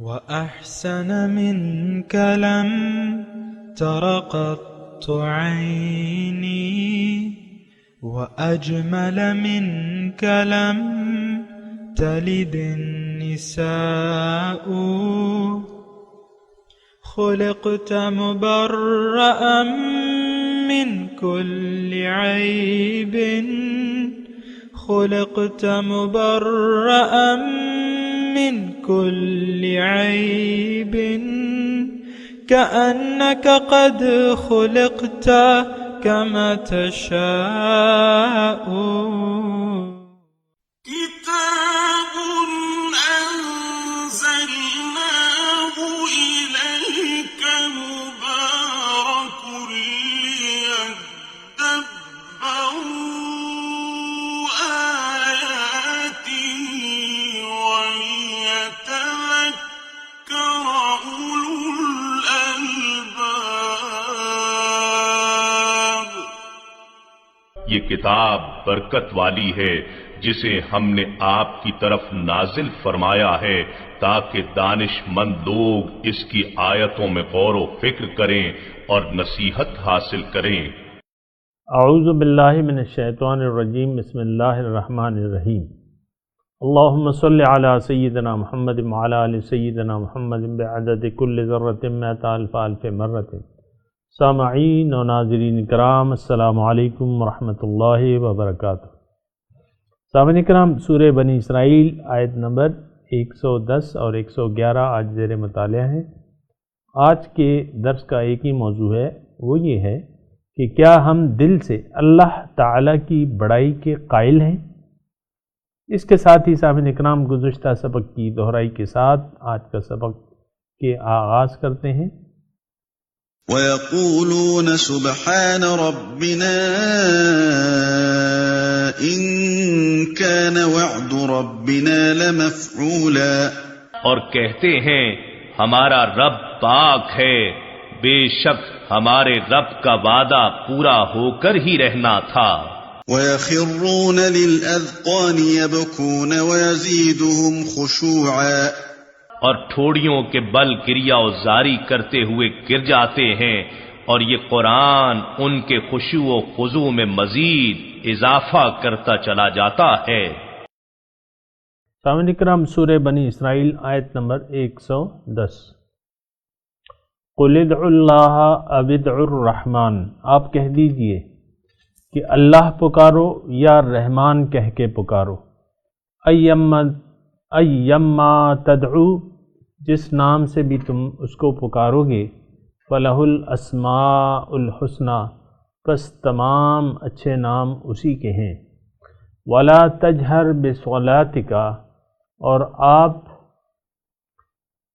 وأحسن منك لم تر قط عيني، وأجمل منك لم تلد النساء. خلقت مبرأ من كل عيب، خلقت مبرأ من كل عيب، كأنك قد خلقت كما تشاء. كتاب أنزلناه إليك مبارك ليدبروا آياته وليتذكر أولو الألباب. یہ کتاب برکت والی ہے جسے ہم نے آپ کی طرف نازل فرمایا ہے تاکہ دانش مند لوگ اس کی آیتوں میں غور و فکر کریں اور نصیحت حاصل کریں۔ اعوذ باللہ من الشیطان الرجیم، بسم اللہ الرحمن الرحیم۔ اللہم صلی علی سیدنا محمد وعلی آل سیدنا محمد بعدد کل ذرۃ مئۃ الف الف مرۃ۔ سامعین و ناظرین کرام، السلام علیکم ورحمۃ اللہ وبرکاتہ۔ سامعین کرام، سورہ بنی اسرائیل آیت نمبر 110 اور 111 آج زیر مطالعہ ہیں۔ آج کے درس کا ایک ہی موضوع ہے، وہ یہ ہے کہ کیا ہم دل سے اللہ تعالیٰ کی بڑائی کے قائل ہیں؟ اس کے ساتھ ہی سامعین اکرام گزشتہ سبق کی دہرائی کے ساتھ آج کا سبق کے آغاز کرتے ہیں۔ وَيَقُولُونَ سُبْحَانَ رَبِّنَا إِن كَانَ وَعْدُ رَبِّنَا لَمَفْعُولًا، اور کہتے ہیں ہمارا رب پاک ہے، بے شک ہمارے رب کا وعدہ پورا ہو کر ہی رہنا تھا۔ وَيَخِرُّونَ لِلْأَذْقَانِ يَبْكُونَ وَيَزِيدُهُمْ خُشُوعًا، اور ٹھوڑیوں کے بل کریا و زاری کرتے ہوئے گر جاتے ہیں، اور یہ قرآن ان کے خشوع و خضوع میں مزید اضافہ کرتا چلا جاتا ہے۔ سامعین اکرام، سورہ بنی اسرائیل آیت نمبر 110۔ قُلِ ادْعُوا اللَّهَ أَوِ ادْعُوا الرَّحْمَٰنَ، آپ کہہ دیجئے کہ اللہ پکارو یا رحمان کہہ کے پکارو۔ ایما تدعو، جس نام سے بھی تم اس کو پکارو گے، فلہ الاسماء الحسنی، پس تمام اچھے نام اسی کے ہیں۔ ولا تجہر بصلاتک، اور آپ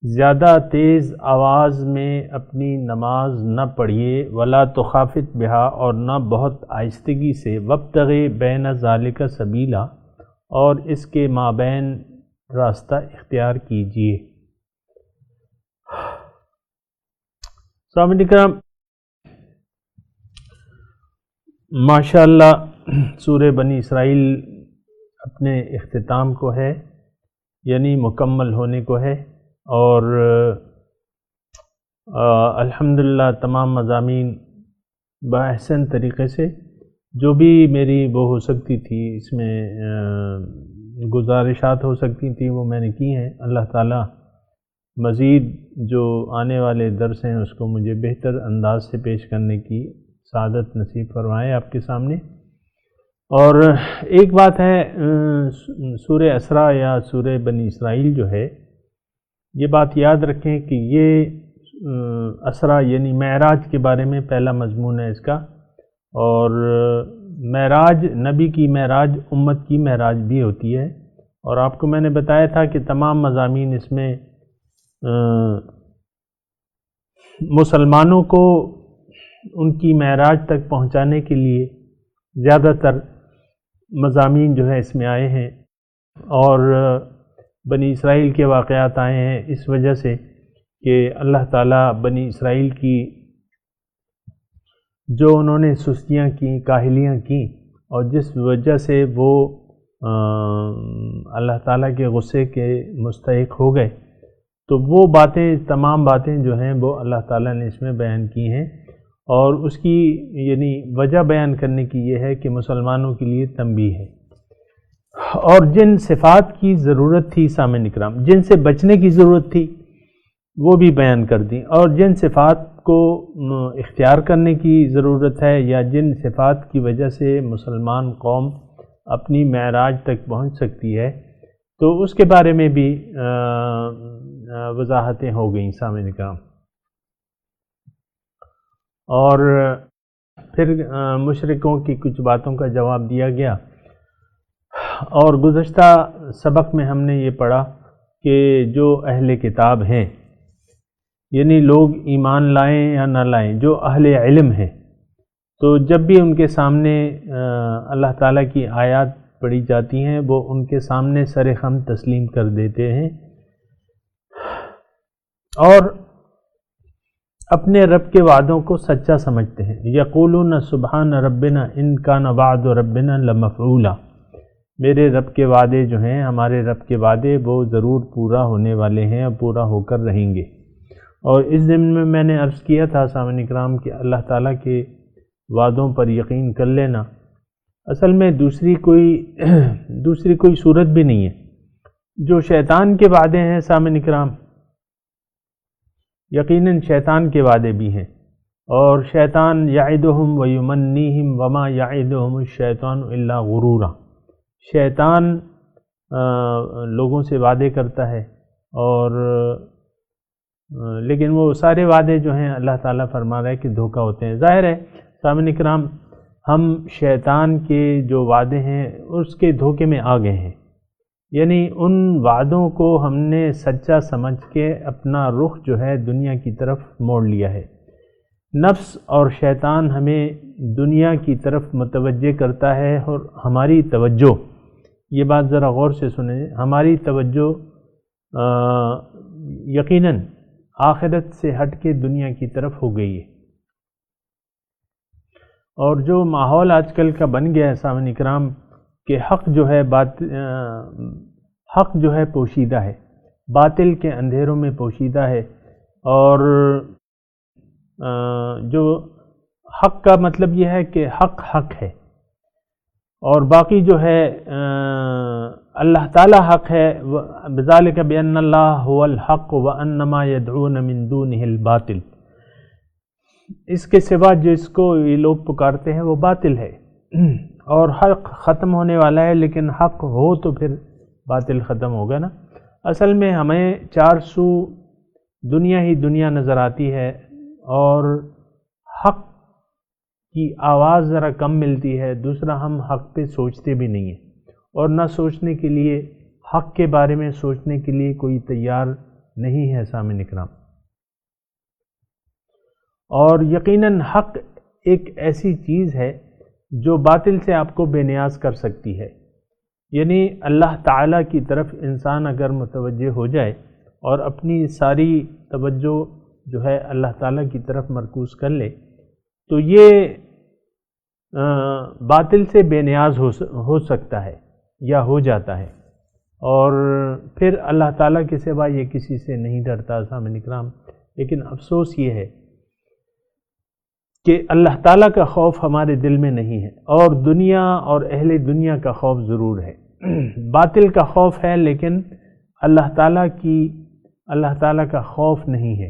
زیادہ تیز آواز میں اپنی نماز نہ پڑھیے، ولا تخافت بہا، اور نہ بہت آہستگی سے، وابتغ بین ذالک سبیلا، اور اس کے مابین راستہ اختیار کیجیے۔ سامعین کرام، ماشاءاللہ سورہ بنی اسرائیل اپنے اختتام کو ہے، یعنی مکمل ہونے کو ہے، اور الحمدللہ تمام مضامین بأحسن طریقے سے جو بھی میری وہ ہو سکتی تھی، اس میں گزارشات ہو سکتی تھیں، وہ میں نے کی ہیں۔ اللہ تعالیٰ مزید جو آنے والے درس ہیں اس کو مجھے بہتر انداز سے پیش کرنے کی سعادت نصیب فرمائے آپ کے سامنے۔ اور ایک بات ہے، سورہ اسراء یا سورہ بنی اسرائیل جو ہے، یہ بات یاد رکھیں کہ یہ اسراء یعنی معراج کے بارے میں پہلا مضمون ہے اس کا، اور معراج نبی کی معراج امت کی معراج بھی ہوتی ہے، اور آپ کو میں نے بتایا تھا کہ تمام مضامین اس میں مسلمانوں کو ان کی معراج تک پہنچانے کے لیے زیادہ تر مضامین جو ہے اس میں آئے ہیں، اور بنی اسرائیل کے واقعات آئے ہیں اس وجہ سے کہ اللہ تعالیٰ بنی اسرائیل کی جو انہوں نے سستیاں کی، کاہلیاں کی، اور جس وجہ سے وہ اللہ تعالیٰ کے غصے کے مستحق ہو گئے، تو وہ باتیں، تمام باتیں جو ہیں وہ اللہ تعالیٰ نے اس میں بیان کی ہیں، اور اس کی یعنی وجہ بیان کرنے کی یہ ہے کہ مسلمانوں کے لیے تنبیہ ہے۔ اور جن صفات کی ضرورت تھی سامعین اکرام، جن سے بچنے کی ضرورت تھی وہ بھی بیان کر دی، اور جن صفات کو اختیار کرنے کی ضرورت ہے یا جن صفات کی وجہ سے مسلمان قوم اپنی معراج تک پہنچ سکتی ہے، تو اس کے بارے میں بھی وضاحتیں ہو گئیں سامعین اکرام۔ اور پھر مشرکوں کی کچھ باتوں کا جواب دیا گیا، اور گزشتہ سبق میں ہم نے یہ پڑھا کہ جو اہل کتاب ہیں، یعنی لوگ ایمان لائیں یا نہ لائیں، جو اہل علم ہیں، تو جب بھی ان کے سامنے اللہ تعالیٰ کی آیات پڑھی جاتی ہیں وہ ان کے سامنے سر خم تسلیم کر دیتے ہیں، اور اپنے رب کے وعدوں کو سچا سمجھتے ہیں۔ یقولون سبحان ربنا ان کان وعد ربنا لمفعولا، میرے رب کے وعدے جو ہیں، ہمارے رب کے وعدے وہ ضرور پورا ہونے والے ہیں اور پورا ہو کر رہیں گے۔ اور اس دن میں نے عرض کیا تھا سامعین اکرام کہ اللہ تعالیٰ کے وعدوں پر یقین کر لینا اصل میں دوسری کوئی صورت بھی نہیں ہے۔ جو شیطان کے وعدے ہیں سامعین اکرام، یقیناً شیطان کے وعدے بھی ہیں، اور شیطان یعدہم ویمنیہم وما یعدہم الشیطان الا غرورا، شیطان لوگوں سے وعدے کرتا ہے، اور لیکن وہ سارے وعدے جو ہیں اللہ تعالیٰ فرما رہا ہے کہ دھوکہ ہوتے ہیں۔ ظاہر ہے سامعین اکرام، ہم شیطان کے جو وعدے ہیں اس کے دھوکے میں آ گئے ہیں، یعنی ان وعدوں کو ہم نے سچا سمجھ کے اپنا رخ جو ہے دنیا کی طرف موڑ لیا ہے۔ نفس اور شیطان ہمیں دنیا کی طرف متوجہ کرتا ہے، اور ہماری توجہ، یہ بات ذرا غور سے سنیں، ہماری توجہ یقیناً آخرت سے ہٹ کے دنیا کی طرف ہو گئی ہے۔ اور جو ماحول آج کل کا بن گیا ہے سامعین اکرام کہ حق جو ہے پوشیدہ ہے، باطل کے اندھیروں میں پوشیدہ ہے، اور جو حق کا مطلب یہ ہے کہ حق ہے، اور باقی جو ہے اللہ تعالی حق ہے۔ بذالک بأن اللہ هو الحق وأن ما يدعون من دونه الباطل، اس کے سوا جس کو یہ لوگ پکارتے ہیں وہ باطل ہے، اور حق ختم ہونے والا ہے، لیکن حق ہو تو پھر باطل ختم ہوگا نا۔ اصل میں ہمیں چار سو دنیا ہی دنیا نظر آتی ہے، اور حق کی آواز ذرا کم ملتی ہے۔ دوسرا، ہم حق پہ سوچتے بھی نہیں ہیں، اور نہ سوچنے کے لیے، حق کے بارے میں سوچنے کے لیے کوئی تیار نہیں ہے سامعین اکرام۔ اور یقیناً حق ایک ایسی چیز ہے جو باطل سے آپ کو بے نیاز کر سکتی ہے، یعنی اللہ تعالیٰ کی طرف انسان اگر متوجہ ہو جائے اور اپنی ساری توجہ جو ہے اللہ تعالیٰ کی طرف مرکوز کر لے، تو یہ باطل سے بے نیاز ہو سکتا ہے یا ہو جاتا ہے، اور پھر اللہ تعالیٰ کے سوا یہ کسی سے نہیں ڈرتا سامعین اکرام۔ لیکن افسوس یہ ہے کہ اللہ تعالیٰ کا خوف ہمارے دل میں نہیں ہے، اور دنیا اور اہل دنیا کا خوف ضرور ہے۔ باطل کا خوف ہے، لیکن اللہ تعالیٰ کا خوف نہیں ہے۔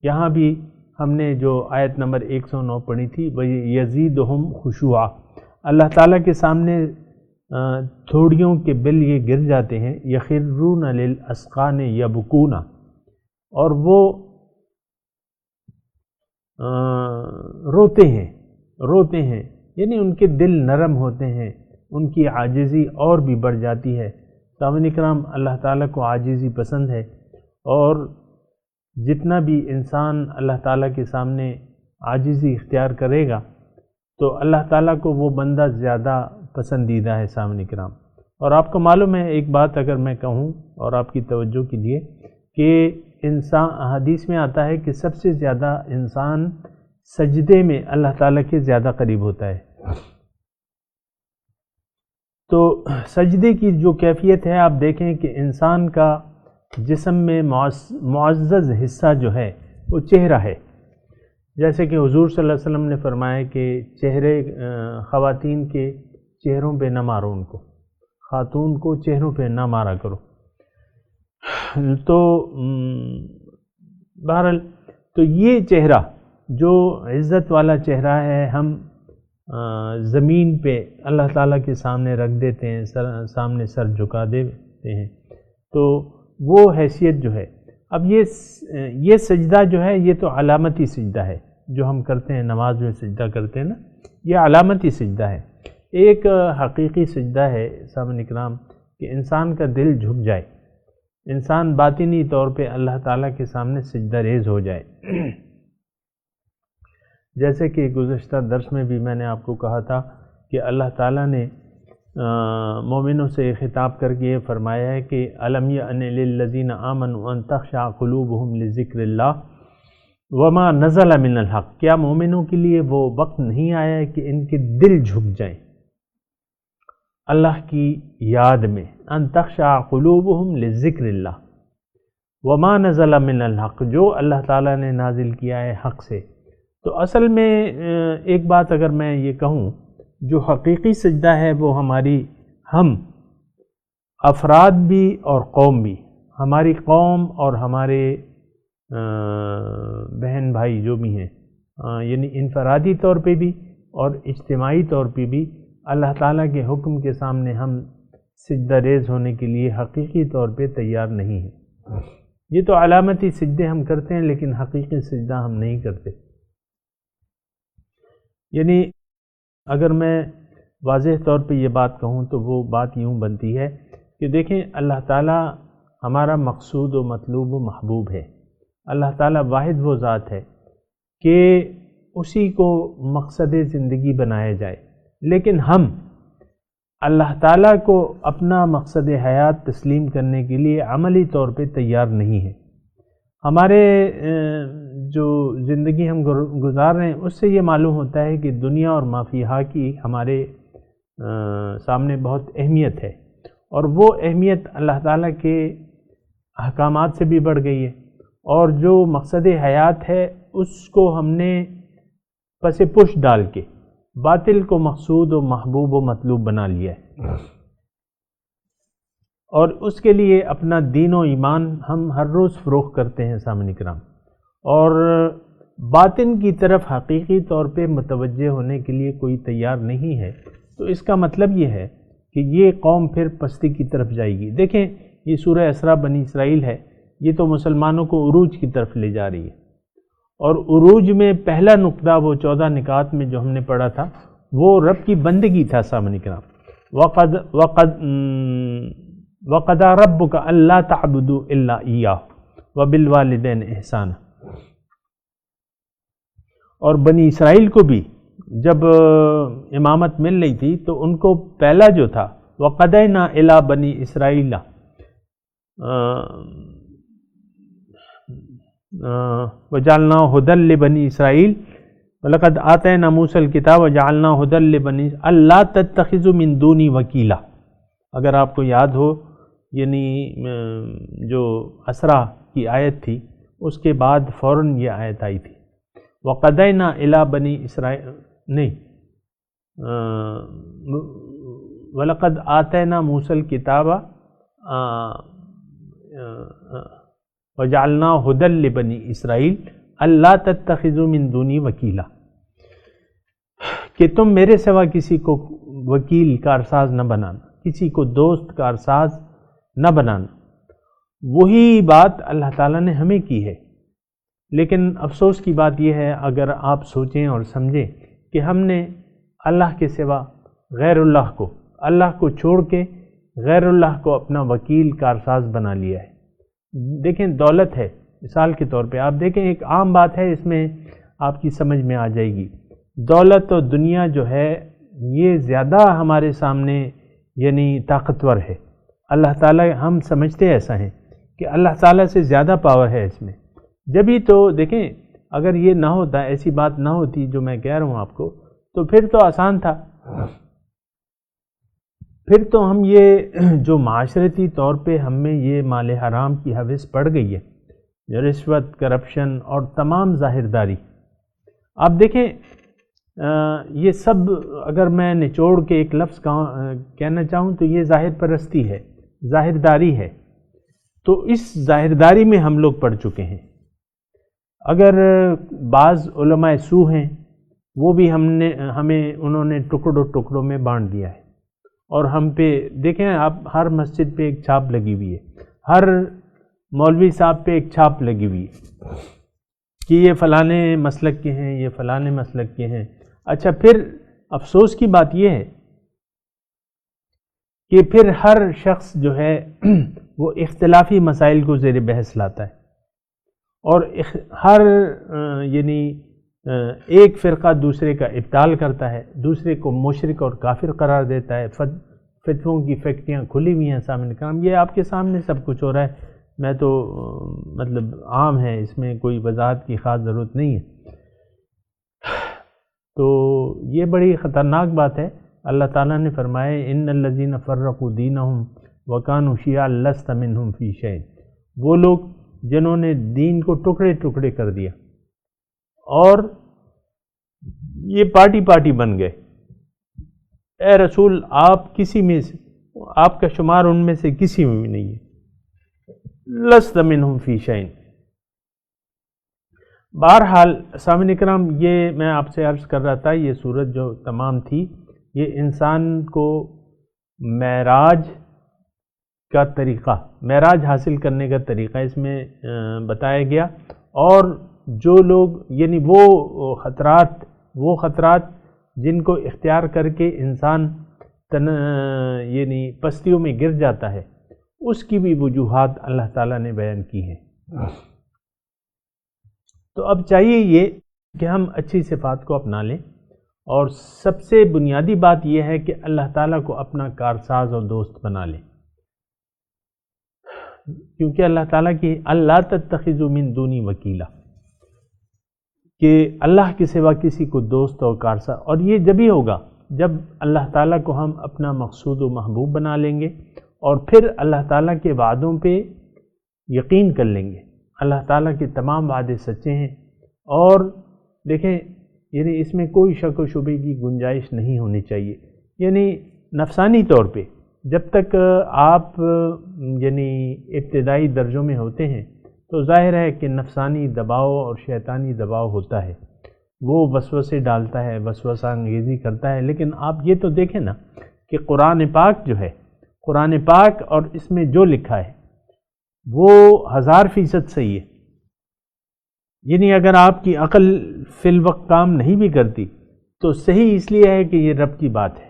یہاں بھی ہم نے جو آیت نمبر 109 پڑھی تھی، وہ یزیدہم خشوعا، اللہ تعالیٰ کے سامنے تھوڑیوں کے بل یہ گر جاتے ہیں، یخرون للاذقان یبکون، اور وہ روتے ہیں، یعنی ان کے دل نرم ہوتے ہیں، ان کی عاجزی اور بھی بڑھ جاتی ہے۔ سامعین اکرام، اللہ تعالیٰ کو عاجزی پسند ہے، اور جتنا بھی انسان اللہ تعالیٰ کے سامنے عاجزی اختیار کرے گا تو اللہ تعالیٰ کو وہ بندہ زیادہ پسندیدہ ہے سامعین اکرام۔ اور آپ کو معلوم ہے ایک بات اگر میں کہوں اور آپ کی توجہ کے لیے، کہ انسان، حدیث میں آتا ہے کہ سب سے زیادہ انسان سجدے میں اللہ تعالیٰ کے زیادہ قریب ہوتا ہے۔ تو سجدے کی جو کیفیت ہے، آپ دیکھیں کہ انسان کا جسم میں معزز حصہ جو ہے وہ چہرہ ہے، جیسے کہ حضور صلی اللہ علیہ وسلم نے فرمایا کہ چہرے خواتین کے چہروں پہ نہ مارو، ان کو، خاتون کو چہروں پہ نہ مارا کرو۔ تو بہرحال تو یہ چہرہ جو عزت والا چہرہ ہے، ہم زمین پہ اللہ تعالیٰ کے سامنے رکھ دیتے ہیں، سامنے سر جھکا دیتے ہیں، تو وہ حیثیت جو ہے، اب یہ سجدہ جو ہے یہ تو علامتی سجدہ ہے، جو ہم کرتے ہیں نماز میں سجدہ کرتے ہیں نا، یہ علامتی سجدہ ہے۔ ایک حقیقی سجدہ ہے سامعین کرام کہ انسان کا دل جھک جائے، انسان باطنی طور پہ اللہ تعالیٰ کے سامنے سجدہ ریز ہو جائے۔ جیسے کہ گزشتہ درس میں بھی میں نے آپ کو کہا تھا کہ اللہ تعالیٰ نے مومنوں سے خطاب کر کے یہ فرمایا ہے کہ الم یأن للذین آمنوا ان تخشع قلوبہم لذکر اللہ وما نزل من الحق، کیا مومنوں کے لیے وہ وقت نہیں آیا ہے کہ ان کے دل جھک جائیں اللہ کی یاد میں، ان تخشع قلوبہم لذکر اللہ وما نزل من الحق، جو اللہ تعالیٰ نے نازل کیا ہے حق سے۔ تو اصل میں ایک بات اگر میں یہ کہوں، جو حقیقی سجدہ ہے وہ ہم افراد بھی اور قوم بھی، ہماری قوم اور ہمارے بہن بھائی جو بھی ہیں، یعنی انفرادی طور پہ بھی اور اجتماعی طور پہ بھی اللہ تعالیٰ کے حکم کے سامنے ہم سجدہ ریز ہونے کے لیے حقیقی طور پہ تیار نہیں ہیں۔ یہ تو علامتی سجدے ہم کرتے ہیں لیکن حقیقی سجدہ ہم نہیں کرتے۔ یعنی اگر میں واضح طور پہ یہ بات کہوں تو وہ بات یوں بنتی ہے کہ دیکھیں، اللہ تعالیٰ ہمارا مقصود و مطلوب و محبوب ہے۔ اللہ تعالیٰ واحد وہ ذات ہے کہ اسی کو مقصد زندگی بنایا جائے، لیکن ہم اللہ تعالیٰ کو اپنا مقصد حیات تسلیم کرنے کے لیے عملی طور پہ تیار نہیں ہیں۔ ہمارے جو زندگی ہم گزار رہے ہیں اس سے یہ معلوم ہوتا ہے کہ دنیا اور ما فیہا کی ہمارے سامنے بہت اہمیت ہے، اور وہ اہمیت اللہ تعالیٰ کے احکامات سے بھی بڑھ گئی ہے، اور جو مقصد حیات ہے اس کو ہم نے پس پش ڈال کے باطل کو مقصود و محبوب و مطلوب بنا لیا ہے، اور اس کے لیے اپنا دین و ایمان ہم ہر روز فروخت کرتے ہیں سامعین کرام، اور باطن کی طرف حقیقی طور پہ متوجہ ہونے کے لیے کوئی تیار نہیں ہے۔ تو اس کا مطلب یہ ہے کہ یہ قوم پھر پستی کی طرف جائے گی۔ دیکھیں، یہ سورہ اسراء بنی اسرائیل ہے، یہ تو مسلمانوں کو عروج کی طرف لے جا رہی ہے، اور عروج میں پہلا نقطہ وہ 14 نکات میں جو ہم نے پڑھا تھا وہ رب کی بندگی تھا سامعین کرام۔ وَقَضَىٰ رَبُّكَ أَلَّا تَعْبُدُوا إِلَّا إِيَّاهُ وَبِالْوَالِدَيْنِ إِحْسَانًا۔ اور بنی اسرائیل کو بھی جب امامت مل رہی تھی تو ان کو پہلا جو تھا وَقَضَيْنَا إِلَىٰ بَنِي إِسْرَائِيلَ وَجَعَلْنَا هُدًى لِبَنِي إِسْرَائِيلَ وَلَقَدْ آتَيْنَا مُوسَى الْكِتَابَ وَجَعَلْنَا هُدًى لِبَنِي أَلَّا تَتَّخِذُوا مِن دُونِي وَكِيلًا۔ اگر آپ کو یاد ہو، یعنی جو اسراء کی آیت تھی اس کے بعد فوراً یہ آیت آئی تھی، وَقَضَيْنَا إِلَىٰ بَنِي إِسْرَائِيلَ، نہیں، وَلَقَدْ آتَيْنَا مُوسَى الْكِتَابَ وَجَعَلْنَا هُدًى لِبَنِي إِسْرَائِيلَ أَلَّا تَتَّخِذُوا مِن دُونِي وَكِيلًا، کہ تم میرے سوا کسی کو وکیل کارساز نہ بنانا، کسی کو دوست کارساز نہ بنانا۔ وہی بات اللہ تعالیٰ نے ہمیں کی ہے، لیکن افسوس کی بات یہ ہے، اگر آپ سوچیں اور سمجھیں کہ ہم نے اللہ کے سوا غیر اللہ کو چھوڑ کے غیر اللہ کو اپنا وکیل کارساز بنا لیا ہے۔ دیکھیں، دولت ہے، مثال کے طور پہ آپ دیکھیں، ایک عام بات ہے، اس میں آپ کی سمجھ میں آ جائے گی، دولت اور دنیا جو ہے یہ زیادہ ہمارے سامنے یعنی طاقتور ہے۔ اللہ تعالیٰ، ہم سمجھتے ایسا ہیں کہ اللہ تعالیٰ سے زیادہ پاور ہے اس میں، جبھی تو دیکھیں اگر یہ نہ ہوتا، ایسی بات نہ ہوتی جو میں کہہ رہا ہوں آپ کو، تو پھر تو آسان تھا، پھر تو ہم یہ جو معاشرتی طور پہ ہم میں یہ مال حرام کی حوث پڑ گئی ہے، جو رشوت، کرپشن اور تمام ظاہرداری، آپ دیکھیں یہ سب اگر میں نچوڑ کے ایک لفظ کہنا چاہوں تو یہ ظاہر پرستی ہے، ظاہرداری ہے۔ تو اس ظاہرداری میں ہم لوگ پڑ چکے ہیں۔ اگر بعض علماء سو ہیں وہ بھی ہمیں انہوں نے ٹکڑوں میں بانٹ دیا ہے، اور ہم پہ دیکھیں آپ ہر مسجد پہ ایک چھاپ لگی ہوئی ہے، ہر مولوی صاحب پہ ایک چھاپ لگی ہوئی ہے کہ یہ فلانے مسلک کے ہیں، یہ فلانے مسلک کے ہیں۔ اچھا، پھر افسوس کی بات یہ ہے کہ پھر ہر شخص جو ہے وہ اختلافی مسائل کو زیر بحث لاتا ہے، اور ہر یعنی ایک فرقہ دوسرے کا ابطال کرتا ہے، دوسرے کو مشرک اور کافر قرار دیتا ہے، فتووں کی فیکٹریاں کھلی ہوئی ہیں سامنے کام، یہ آپ کے سامنے سب کچھ ہو رہا ہے، میں تو مطلب عام ہے، اس میں کوئی وضاحت کی خاص ضرورت نہیں ہے۔ تو یہ بڑی خطرناک بات ہے۔ اللہ تعالیٰ نے فرمایا ان الذین فرقوا دینہم وکانوا شیعا لست منہم فی شیء، وہ لوگ جنہوں نے دین کو ٹکڑے ٹکڑے کر دیا اور یہ پارٹی بن گئے، اے رسول آپ کسی میں سے، آپ کا شمار ان میں سے کسی میں بھی نہیں ہے، لست منہم فی شیء۔ بہرحال سامعین کرام، یہ میں آپ سے عرض کر رہا تھا، یہ صورت جو تمام تھی یہ انسان کو معراج کا طریقہ، معراج حاصل کرنے کا طریقہ اس میں بتایا گیا، اور جو لوگ یعنی وہ خطرات جن کو اختیار کر کے انسان یعنی پستیوں میں گر جاتا ہے، اس کی بھی وجوہات اللہ تعالیٰ نے بیان کی ہیں۔ تو اب چاہیے یہ کہ ہم اچھی صفات کو اپنا لیں، اور سب سے بنیادی بات یہ ہے کہ اللہ تعالیٰ کو اپنا کارساز اور دوست بنا لیں، کیونکہ اللہ تعالیٰ کی اللہ تتخذوا من دونی وکیلا، کہ اللہ کے سوا کسی کو دوست اور کارساز، اور یہ جبھی ہوگا جب اللہ تعالیٰ کو ہم اپنا مقصود و محبوب بنا لیں گے، اور پھر اللہ تعالیٰ کے وعدوں پہ یقین کر لیں گے۔ اللہ تعالیٰ کے تمام وعدے سچے ہیں، اور دیکھیں یعنی اس میں کوئی شک و شبے کی گنجائش نہیں ہونی چاہیے۔ یعنی نفسانی طور پہ جب تک آپ یعنی ابتدائی درجوں میں ہوتے ہیں تو ظاہر ہے کہ نفسانی دباؤ اور شیطانی دباؤ ہوتا ہے، وہ وسوسے ڈالتا ہے، وسوسہ انگیزی کرتا ہے، لیکن آپ یہ تو دیکھیں نا کہ قرآن پاک جو ہے، قرآن پاک اور اس میں جو لکھا ہے وہ 1000% صحیح ہے۔ یعنی اگر آپ کی عقل فی الوقت کام نہیں بھی کرتی تو صحیح اس لیے ہے کہ یہ رب کی بات ہے۔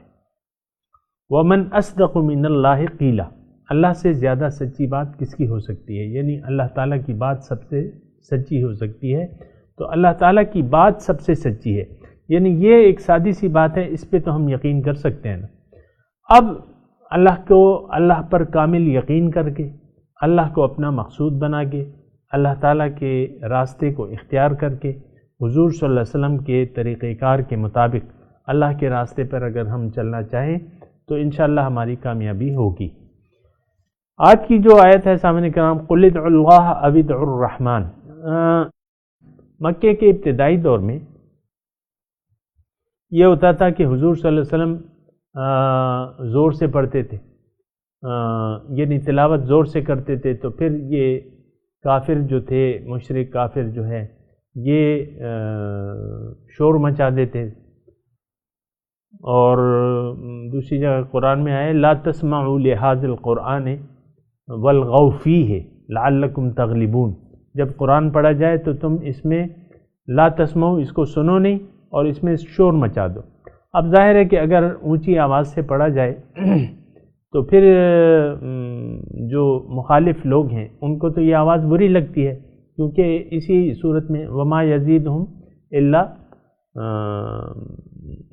وَمَنْ أَصْدَقُ مِنَ اللَّهِ قِيلًا، اللہ سے زیادہ سچی بات کس کی ہو سکتی ہے؟ یعنی اللہ تعالیٰ کی بات سب سے سچی ہو سکتی ہے، تو اللہ تعالیٰ کی بات سب سے سچی ہے، یعنی یہ ایک سادی سی بات ہے، اس پہ تو ہم یقین کر سکتے ہیں نا۔ اب اللہ پر کامل یقین کر کے، اللہ کو اپنا مقصود بنا کے، اللہ تعالیٰ کے راستے کو اختیار کر کے، حضور صلی اللہ علیہ وسلم کے طریقہ کار کے مطابق اللہ کے راستے پر اگر ہم چلنا چاہیں تو انشاءاللہ ہماری کامیابی ہوگی۔ آج کی جو آیت ہے سامعین کرام، قُلِ ادْعُوا اللَّهَ أَوِ ادْعُوا الرَّحْمَٰنَ، مکے کے ابتدائی دور میں یہ ہوتا تھا کہ حضور صلی اللہ علیہ وسلم زور سے پڑھتے تھے، یعنی تلاوت زور سے کرتے تھے، تو پھر یہ کافر جو تھے، مشرک کافر جو ہے، یہ شور مچا دیتے، اور دوسری جگہ قرآن میں آئے لا تسمعوا لہذا القرآن والغوا فیہ لعلکم تغلبون، جب قرآن پڑھا جائے تو تم اس میں لا تسمعوا، اس کو سنو نہیں، اور اس میں شور مچا دو۔ اب ظاہر ہے کہ اگر اونچی آواز سے پڑھا جائے تو پھر جو مخالف لوگ ہیں ان کو تو یہ آواز بری لگتی ہے، کیونکہ اسی صورت میں وما یزیدہم الا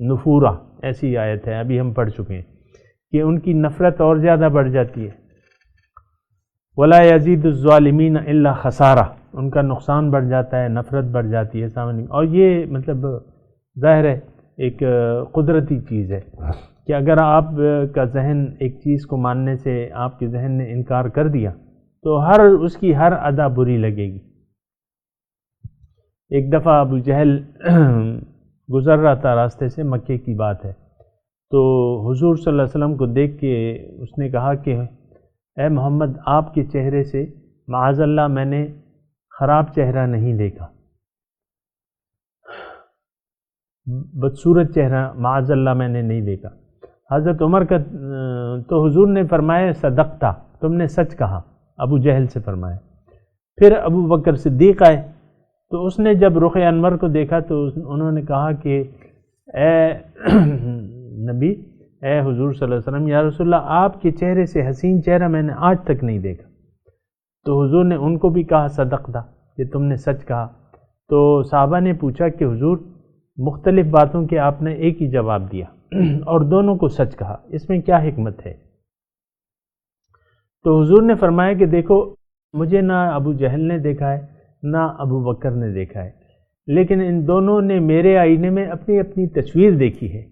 نفورا، ایسی آیت ہے ابھی ہم پڑھ چکے ہیں کہ ان کی نفرت اور زیادہ بڑھ جاتی ہے۔ ولا یزید الظالمین الا خسارہ، ان کا نقصان بڑھ جاتا ہے، نفرت بڑھ جاتی ہے سامنے، اور یہ مطلب ظاہر ہے ایک قدرتی چیز ہے۔ کہ اگر آپ کا ذہن ایک چیز کو ماننے سے آپ کے ذہن نے انکار کر دیا تو اس کی ہر ادا بری لگے گی۔ ایک دفعہ ابو جہل گزر رہا تھا راستے سے، مکے کی بات ہے، تو حضور صلی اللہ علیہ وسلم کو دیکھ کے اس نے کہا کہ اے محمد، آپ کے چہرے سے معاذ اللہ میں نے خراب چہرہ نہیں دیکھا، بدصورت چہرہ معاذ اللہ میں نے نہیں دیکھا۔ حضرت عمر کا تو حضور نے فرمایا صدقتا، تم نے سچ کہا، ابو جہل سے فرمایا۔ پھر ابو بکر صدیق آئے تو اس نے جب رخ انور کو دیکھا تو انہوں نے کہا کہ اے نبی، اے حضور صلی اللہ علیہ وسلم، یا رسول اللہ، آپ کے چہرے سے حسین چہرہ میں نے آج تک نہیں دیکھا۔ تو حضور نے ان کو بھی کہا صدقتا، کہ تم نے سچ کہا۔ تو صحابہ نے پوچھا کہ حضور، مختلف باتوں کے آپ نے ایک ہی جواب دیا اور دونوں کو سچ کہا، اس میں کیا حکمت ہے؟ تو حضور نے فرمایا کہ دیکھو، مجھے نہ ابو جہل نے دیکھا ہے نہ ابو بکر نے دیکھا ہے، لیکن ان دونوں نے میرے آئینے میں اپنی اپنی تصویر دیکھی ہے۔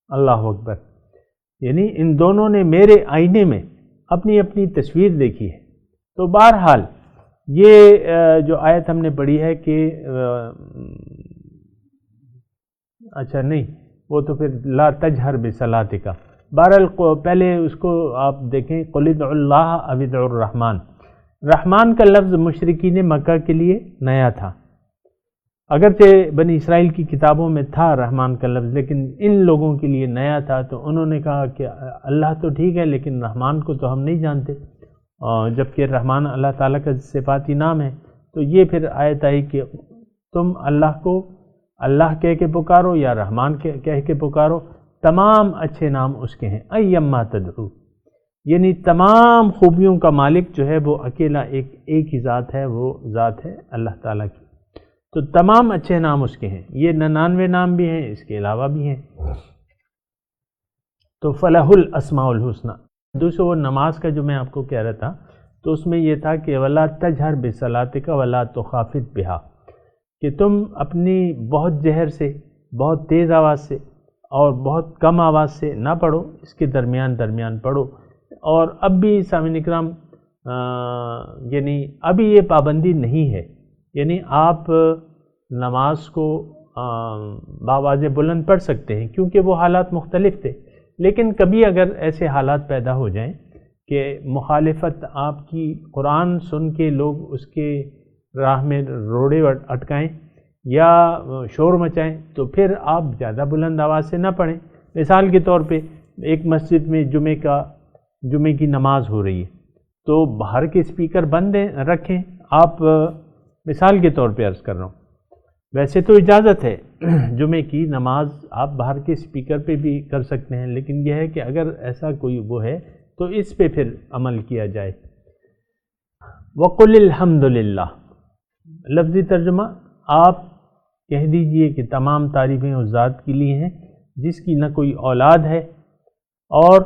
اللہ اکبر، یعنی ان دونوں نے میرے آئینے میں اپنی اپنی تصویر دیکھی ہے۔ تو بہرحال یہ جو آیت ہم نے پڑھی ہے کہ اچھا نہیں، وہ تو پھر لا تجہر بصلاتک، بہرحال پہلے اس کو آپ دیکھیں، قل ادعوا اللہ او ادعوا الرحمن۔ رحمان کا لفظ مشرکین مکہ کے لیے نیا تھا، اگرچہ بنی اسرائیل کی کتابوں میں تھا رحمان کا لفظ، لیکن ان لوگوں کے لیے نیا تھا، تو انہوں نے کہا کہ اللہ تو ٹھیک ہے لیکن رحمان کو تو ہم نہیں جانتے، جبکہ رحمان اللہ تعالیٰ کا صفاتی نام ہے۔ تو یہ پھر آیت آئی کہ تم اللہ کو اللہ کہہ کے پکارو یا رحمان کہہ کے پکارو، تمام اچھے نام اس کے ہیں۔ ایما تدعو، یعنی تمام خوبیوں کا مالک جو ہے وہ اکیلا ایک ہی ذات ہے، وہ ذات ہے اللہ تعالیٰ کی، تو تمام اچھے نام اس کے ہیں۔ یہ 99 نام بھی ہیں، اس کے علاوہ بھی ہیں۔ تو فلہ الاسماء الحسنی، دوسرے وہ نماز کا جو میں آپ کو کہہ رہا تھا، تو اس میں یہ تھا کہ ولا تجہر بصلاتک ولا تخافت بہا، کہ تم اپنی بہت جہر سے، بہت تیز آواز سے اور بہت کم آواز سے نہ پڑھو، اس کے درمیان پڑھو۔ اور اب بھی سامعین اکرام یعنی ابھی یہ پابندی نہیں ہے، یعنی آپ نماز کو بآواز بلند پڑھ سکتے ہیں کیونکہ وہ حالات مختلف تھے، لیکن کبھی اگر ایسے حالات پیدا ہو جائیں کہ مخالفت آپ کی قرآن سن کے لوگ اس کے راہ میں روڑے اٹکائیں یا شور مچائیں، تو پھر آپ زیادہ بلند آواز سے نہ پڑھیں۔ مثال کے طور پہ ایک مسجد میں جمعے کی نماز ہو رہی ہے، تو باہر کے اسپیکر بند رکھیں۔ آپ مثال کے طور پہ عرض کر رہا ہوں، ویسے تو اجازت ہے جمعے کی نماز آپ باہر کے اسپیکر پہ بھی کر سکتے ہیں، لیکن یہ ہے کہ اگر ایسا کوئی وہ ہے تو اس پہ پھر عمل کیا جائے۔ وَقُلِ الْحَمْدُ لِلَّهِ، لفظی ترجمہ آپ کہہ دیجئے کہ تمام تعریفیں اس ذات کے لیے ہیں جس کی نہ کوئی اولاد ہے اور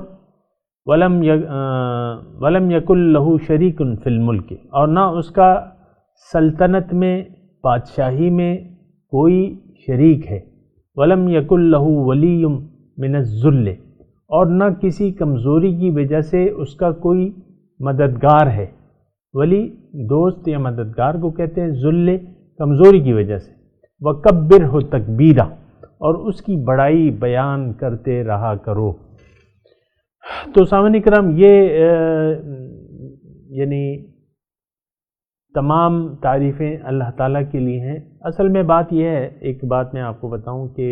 وَلَمْ يَكُنْ لَهُ شَرِيكٌ فِي الْمُلْكِ، اور نہ اس کا سلطنت میں، بادشاہی میں کوئی شریک ہے۔ وَلَمْ يَكُنْ لَهُ وَلِيٌّ مِّنَ الذُّلِّ، اور نہ کسی کمزوری کی وجہ سے اس کا کوئی مددگار ہے۔ ولی دوست یا مددگار کو کہتے ہیں، ذل کمزوری کی وجہ سے۔ وَكَبِّرْهُ تَكْبِيرًا، اور اس کی بڑائی بیان کرتے رہا کرو۔ تو سامعین کرام، یہ یعنی تمام تعریفیں اللہ تعالیٰ کے لیے ہیں۔ اصل میں بات یہ ہے، ایک بات میں آپ کو بتاؤں کہ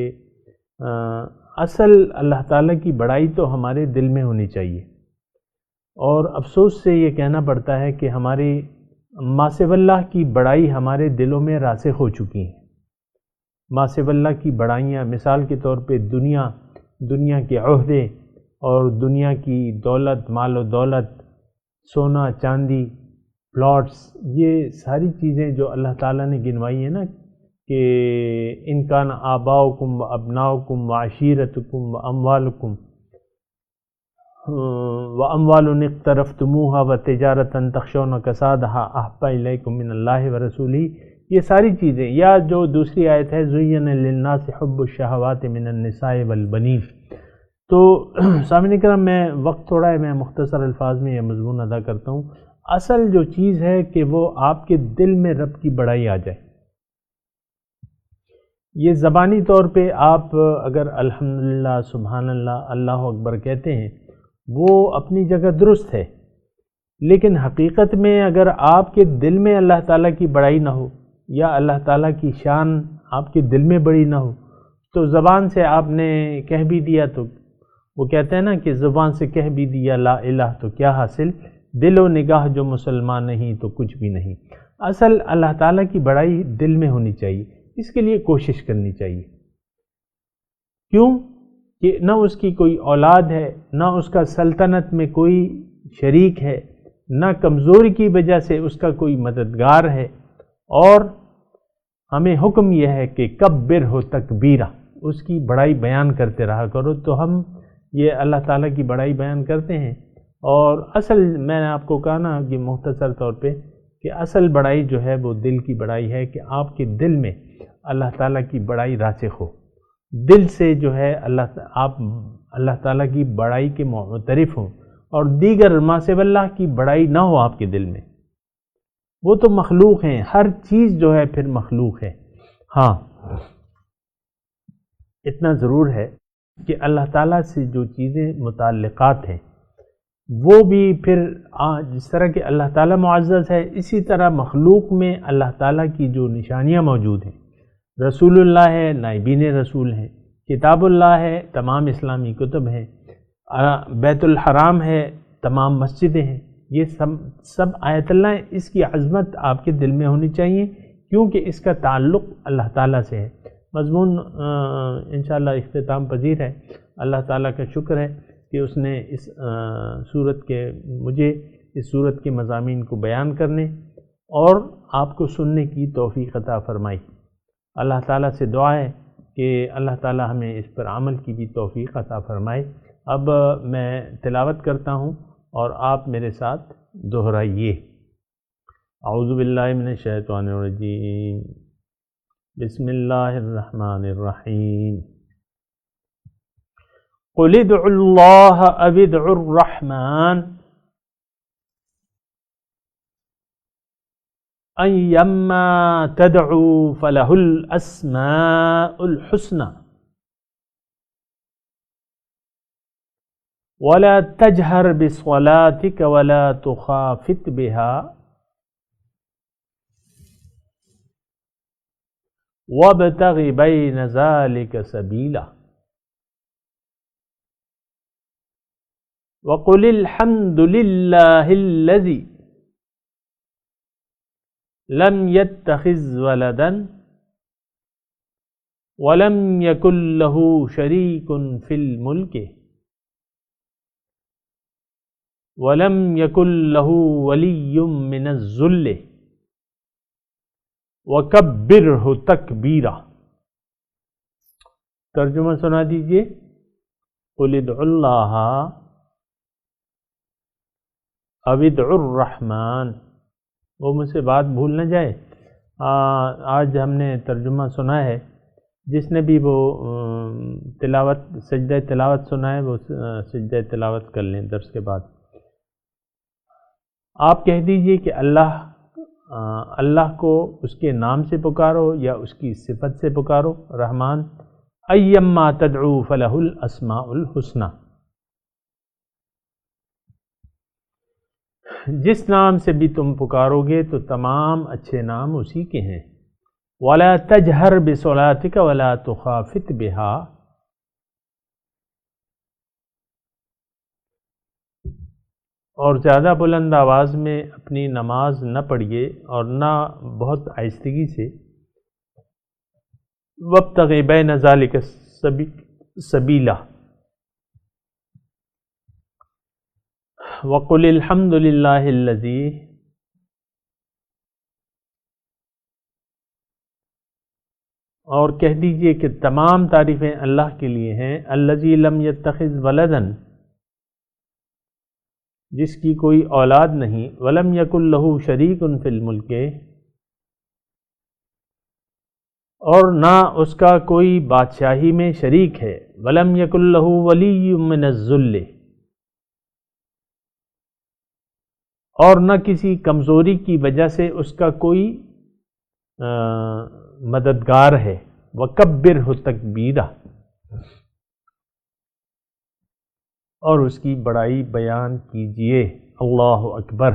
اصل اللہ تعالیٰ کی بڑائی تو ہمارے دل میں ہونی چاہیے، اور افسوس سے یہ کہنا پڑتا ہے کہ ہماری ما سوی اللہ کی بڑائی ہمارے دلوں میں راسخ ہو چکی ہیں۔ ما سوی اللہ کی بڑائیاں، مثال کے طور پہ دنیا کے عہدے اور دنیا کی دولت، مال و دولت، سونا چاندی، پلاٹس، یہ ساری چیزیں جو اللہ تعالیٰ نے گنوائی ہیں نا، کہ ان کان آباؤکم و ابناؤکم و عشیرتکم و اموالکم و اموال اقترفتموها و تجارتا تخشون کسادها احب الیکم من اللہ و رسولہ، یہ ساری چیزیں، یا جو دوسری آیت ہے زین للناس حب الشہوات من النساء والبنین، تو سامعین کرام، میں وقت تھوڑا ہے، میں مختصر الفاظ میں یہ مضمون ادا کرتا ہوں۔ اصل جو چیز ہے کہ وہ آپ کے دل میں رب کی بڑائی آ جائے۔ یہ زبانی طور پہ آپ اگر الحمدللہ، سبحان اللہ، اللہ اکبر کہتے ہیں، وہ اپنی جگہ درست ہے، لیکن حقیقت میں اگر آپ کے دل میں اللہ تعالیٰ کی بڑائی نہ ہو، یا اللہ تعالیٰ کی شان آپ کے دل میں بڑی نہ ہو، تو زبان سے آپ نے کہہ بھی دیا، تو وہ کہتے ہیں نا کہ زبان سے کہہ بھی دیا لا الہ تو کیا حاصل، دل و نگاہ جو مسلمان نہیں تو کچھ بھی نہیں۔ اصل اللہ تعالیٰ کی بڑائی دل میں ہونی چاہیے، اس کے لیے کوشش کرنی چاہیے۔ کیوں کہ نہ اس کی کوئی اولاد ہے، نہ اس کا سلطنت میں کوئی شریک ہے، نہ کمزوری کی وجہ سے اس کا کوئی مددگار ہے، اور ہمیں حکم یہ ہے کہ کبر ہو تکبیرہ، اس کی بڑائی بیان کرتے رہا کرو۔ تو ہم یہ اللہ تعالیٰ کی بڑائی بیان کرتے ہیں، اور اصل میں نے آپ کو کہا نا کہ مختصر طور پہ کہ اصل بڑائی جو ہے وہ دل کی بڑائی ہے، کہ آپ کے دل میں اللہ تعالیٰ کی بڑائی راسخ ہو، دل سے جو ہے آپ اللہ تعالیٰ کی بڑائی کے معترف ہوں، اور دیگر ما سوی اللہ کی بڑائی نہ ہو آپ کے دل میں۔ وہ تو مخلوق ہیں، ہر چیز جو ہے پھر مخلوق ہے۔ ہاں، اتنا ضرور ہے کہ اللہ تعالیٰ سے جو چیزیں متعلقات ہیں وہ بھی پھر جس طرح کہ اللہ تعالیٰ معزز ہے، اسی طرح مخلوق میں اللہ تعالیٰ کی جو نشانیاں موجود ہیں، رسول اللہ ہے، نائبین رسول ہیں، کتاب اللہ ہے، تمام اسلامی کتب ہیں، بیت الحرام ہے، تمام مسجدیں ہیں، یہ سب آیت اللہ ہیں۔ اس کی عظمت آپ کے دل میں ہونی چاہیے، کیونکہ اس کا تعلق اللہ تعالیٰ سے ہے۔ مضمون انشاءاللہ اختتام پذیر ہے۔ اللہ تعالیٰ کا شکر ہے کہ اس نے مجھے اس صورت کے مضامین کو بیان کرنے اور آپ کو سننے کی توفیق عطا فرمائی۔ اللہ تعالیٰ سے دعا ہے کہ اللہ تعالیٰ ہمیں اس پر عمل کی بھی توفیق عطا فرمائے۔ اب میں تلاوت کرتا ہوں اور آپ میرے ساتھ دہرائیے۔ اعوذ باللہ من الشیطان الرجیم، بسم اللہ الرحمن الرحیم۔ قل ادعوا اللہ او ادعوا الرحمن ایما تدعوا فلہ الاسماء الحسنى ولا تجہر بصلاتک ولا تخافت بها وابتغ بین ذلک سبیلا وقل الحمد للہ الذی لم يتخذ ولدا ولم يكن له شريك في الملك ولم يكن له ولي من الذل وَكَبِّرْهُ تَكْبِيرًا۔ ترجمہ سنا دیجئے۔ قُلِ ادْعُوا اللَّهَ أَوِ ادْعُوا الرَّحْمَنَ۔ وہ مجھ سے بات بھول نہ جائے، آج ہم نے ترجمہ سنا ہے، جس نے بھی وہ سجدہ تلاوت سنا ہے وہ سجدہ تلاوت کر لیں درس کے بعد۔ آپ کہہ دیجئے کہ اللہ کو اس کے نام سے پکارو یا اس کی صفت سے پکارو، رحمان، ایما تدعو فلہ الاسماء الحسنى، جس نام سے بھی تم پکارو گے تو تمام اچھے نام اسی کے ہیں۔ ولا تجہر بصلاتک ولا تخافت بها، اور زیادہ بلند آواز میں اپنی نماز نہ پڑھیے اور نہ بہت آہستگی سے۔ وابتغ بین ذلک سبیلا وقل الحمد للہ الذی، اور کہہ دیجئے کہ تمام تعریفیں اللہ کے لیے ہیں، الذی لم یتخذ ولدا، جس کی کوئی اولاد نہیں، ولم یکن لہ شریک فی الملک، اور نہ اس کا کوئی بادشاہی میں شریک ہے، وَلَمْ يَكُنْ لَهُ وَلِيٌّ مِّنَ الذُّلِّ، اور نہ کسی کمزوری کی وجہ سے اس کا کوئی مددگار ہے، وَكَبِّرْهُ تَكْبِيرًا، اور اس کی بڑائی بیان کیجئے، اللہ اکبر۔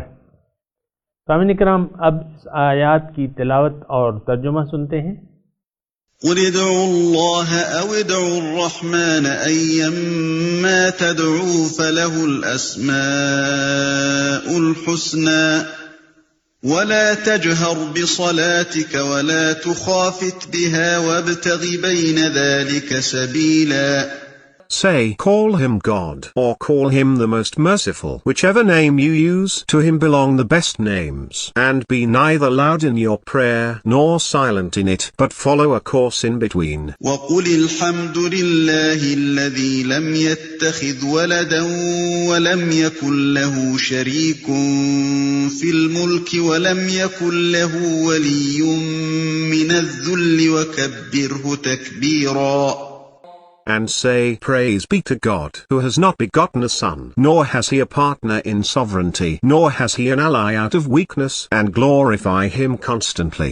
سامعین کرام، اب اس آیات کی تلاوت اور ترجمہ سنتے ہیں۔ قل ادعوا الله أو ادعوا الرحمن أيما تدعوا فله الأسماء الحسنى ولا تجهر بصلاتك ولا تخافت بها وابتغ بين ذلك سبيلا. Say, call him God, or call him the most merciful. Whichever name you use, to him belong the best names. And be neither loud in your prayer, nor silent in it, but follow a course in between. وقل الحمد لله الذي لم يتخذ ولدا ولم يكن له شريك في الملك ولم يكن له ولي من الذل وكبره تكبيرا. And say, praise be to God, who has not begotten a son, nor has he a partner in sovereignty, nor has he an ally out of weakness, and glorify him constantly.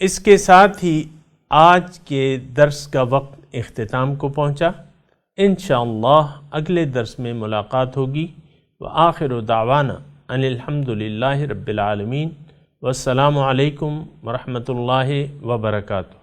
اس کے ساتھ ہی آج کے درس کا وقت اختتام کو پہنچا۔ انشاءاللہ اگلے درس میں ملاقات ہوگی۔ وآخر دعوانا ان الحمدللہ رب العالمین، والسلام علیکم ورحمۃ اللہ وبرکاتہ۔